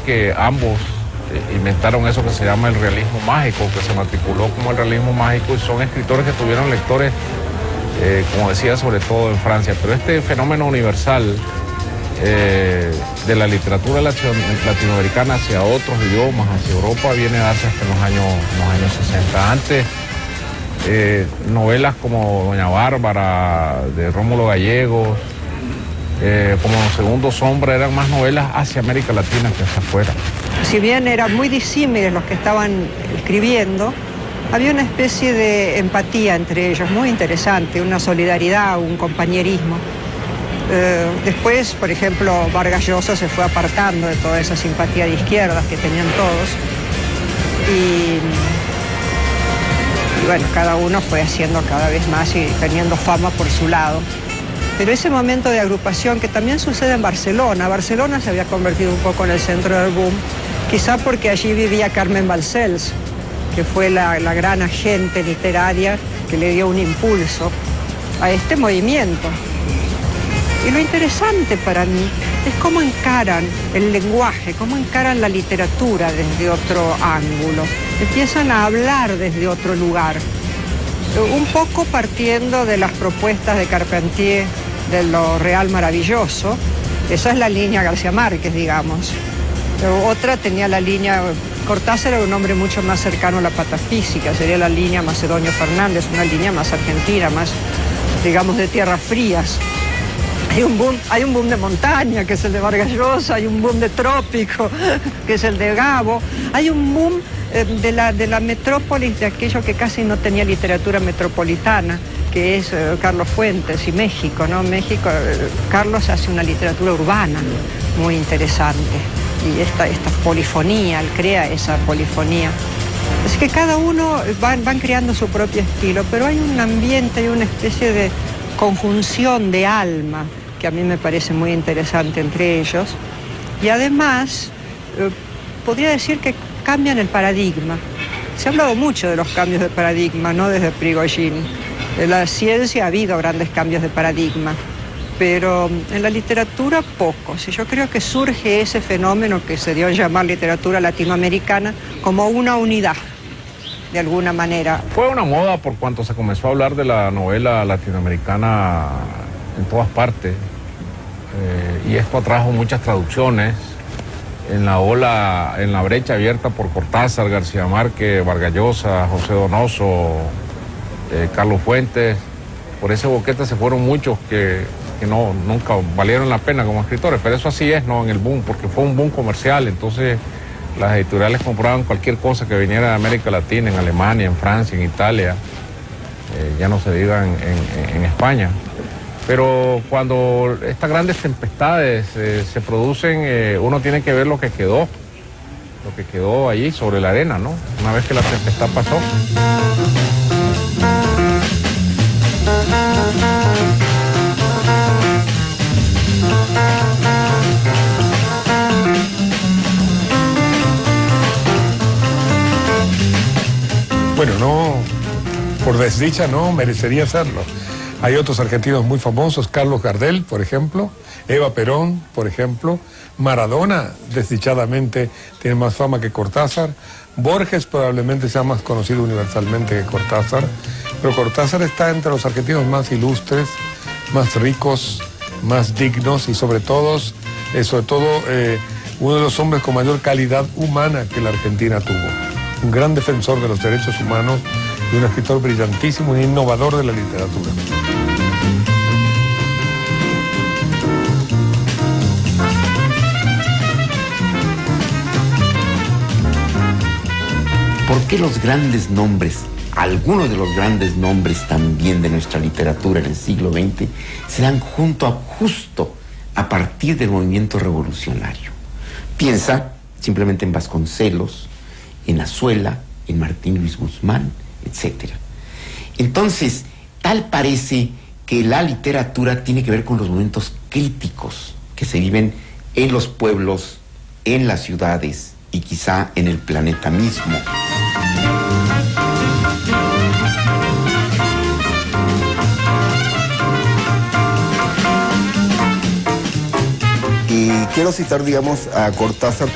que ambos inventaron eso que se llama el realismo mágico, que se matriculó como el realismo mágico, y son escritores que tuvieron lectores, como decía, sobre todo en Francia. Pero este fenómeno universal de la literatura latinoamericana hacia otros idiomas, hacia Europa, viene a darse hasta en los años 60. Antes, novelas como Doña Bárbara, de Rómulo Gallegos, como Segundo Sombra, eran más novelas hacia América Latina que hacia afuera. Si bien eran muy disímiles los que estaban escribiendo, había una especie de empatía entre ellos, muy interesante, una solidaridad, un compañerismo. Después, por ejemplo, Vargas Llosa se fue apartando de toda esa simpatía de izquierdas que tenían todos. Y bueno, cada uno fue haciendo cada vez más y teniendo fama por su lado. Pero ese momento de agrupación que también sucede en Barcelona. Barcelona se había convertido un poco en el centro del boom, quizá porque allí vivía Carmen Balcells, que fue la gran agente literaria que le dio un impulso a este movimiento. Y lo interesante para mí es cómo encaran el lenguaje, cómo encaran la literatura desde otro ángulo. Empiezan a hablar desde otro lugar, un poco partiendo de las propuestas de Carpentier de lo real maravilloso. Esa es la línea García Márquez, digamos. Pero otra tenía la línea... Cortázar era un hombre mucho más cercano a la patafísica, sería la línea Macedonio Fernández, una línea más argentina, más, digamos, de tierras frías. Hay un boom de montaña, que es el de Vargas Llosa, hay un boom de trópico, que es el de Gabo, hay un boom de la metrópolis, de aquello que casi no tenía literatura metropolitana, que es Carlos Fuentes y México, ¿no? México, Carlos hace una literatura urbana muy interesante, y esta polifonía, él crea esa polifonía. Es que cada uno van creando su propio estilo, pero hay un ambiente, hay una especie de conjunción de alma que a mí me parece muy interesante entre ellos, y además podría decir que cambian el paradigma. Se ha hablado mucho de los cambios de paradigma, no desde Prigogine. En la ciencia ha habido grandes cambios de paradigma, pero en la literatura pocos. Y yo creo que surge ese fenómeno que se dio a llamar literatura latinoamericana como una unidad, de alguna manera. Fue una moda por cuanto se comenzó a hablar de la novela latinoamericana en todas partes, y esto atrajo muchas traducciones en la brecha abierta por Cortázar, García Márquez, Vargas Llosa, José Donoso, Carlos Fuentes. Por ese boquete se fueron muchos que nunca valieron la pena como escritores, pero eso así es, ¿no? En el boom, porque fue un boom comercial. Entonces las editoriales compraban cualquier cosa que viniera de América Latina, en Alemania, en Francia, en Italia, ya no se diga en España. Pero cuando estas grandes tempestades se producen, uno tiene que ver lo que quedó allí sobre la arena, ¿no? Una vez que la tempestad pasó. Bueno, no, por desdicha no merecería serlo. Hay otros argentinos muy famosos, Carlos Gardel, por ejemplo, Eva Perón, por ejemplo, Maradona, desdichadamente, tiene más fama que Cortázar, Borges probablemente sea más conocido universalmente que Cortázar, pero Cortázar está entre los argentinos más ilustres, más ricos, más dignos y sobre todo, uno de los hombres con mayor calidad humana que la Argentina tuvo. Un gran defensor de los derechos humanos y un escritor brillantísimo, un innovador de la literatura. ¿Por qué los grandes nombres, algunos de los grandes nombres también de nuestra literatura en el siglo XX, se dan justo a partir del movimiento revolucionario? Piensa simplemente en Vasconcelos, en Azuela, en Martín Luis Guzmán, etc. Entonces, tal parece que la literatura tiene que ver con los momentos críticos que se viven en los pueblos, en las ciudades y quizá en el planeta mismo. Y quiero citar, digamos, a Cortázar